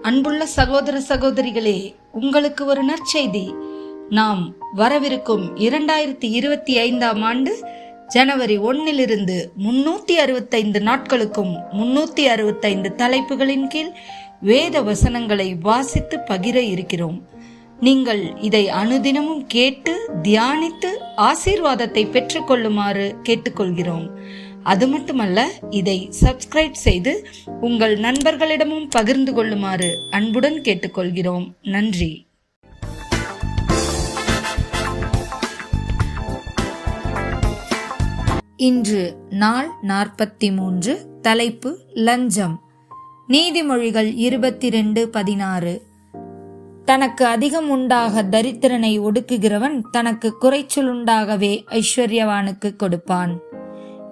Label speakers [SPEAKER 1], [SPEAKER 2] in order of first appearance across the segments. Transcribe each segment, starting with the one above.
[SPEAKER 1] அன்புள்ள சகோதர சகோதரிகளே, உங்களுக்கு ஒரு நற்செய்தி. நாம் வரவிருக்கும் 2025 ஆண்டு ஜனவரி 1 365 நாட்களுக்கும் 365 தலைப்புகளின் கீழ் வேத வசனங்களை வாசித்து பகிர இருக்கிறோம். நீங்கள் இதை அனுதினமும் கேட்டு தியானித்து ஆசீர்வாதத்தை பெற்றுக்கொள்ளுமாறு கேட்டுக்கொள்கிறோம். அது மட்டுமல்ல, இதை சப்ஸ்கிரைப் செய்து உங்கள் நண்பர்களிடமும் பகிர்ந்து கொள்ளுமாறு அன்புடன் கேட்டுக்கொள்கிறோம். நன்றி. இன்று நாள் 43. தலைப்பு லஞ்சம். நீதிமொழிகள் 22:16. தனக்கு அதிகம் உண்டாக தரித்திரனை ஒடுக்குகிறவன் தனக்கு குறைச்சலுண்டாகவே ஐஸ்வர்யவானுக்கு கொடுப்பான்.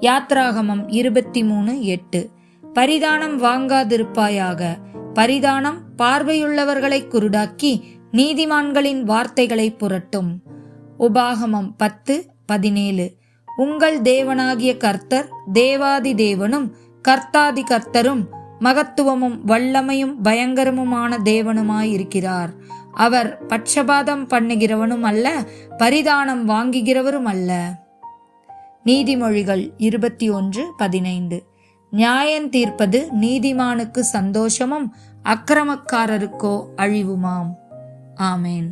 [SPEAKER 1] யாத்ராகமம் 23:8. பரிதானம் வாங்காதிருப்பாயாக. பரிதானம் பார்வையுள்ளவர்களை குருடாக்கி நீதிமான்களின் வார்த்தைகளை புரட்டும். உபாகமம் 10:17. உங்கள் தேவனாகிய கர்த்தர் தேவாதி தேவனும் கர்த்தாதி கர்த்தரும் மகத்துவமும் வல்லமையும் பயங்கரமுமான தேவனுமாயிருக்கிறார். அவர் பட்சபாதம் பண்ணுகிறவனும் அல்ல, பரிதானம் வாங்குகிறவரும் அல்ல. நீதிமொழிகள் 21:15. நியாயம் தீர்ப்பது நீதிமானுக்கு சந்தோஷமும் அக்கிரமக்காரருக்கோ அழிவுமாம். ஆமேன்.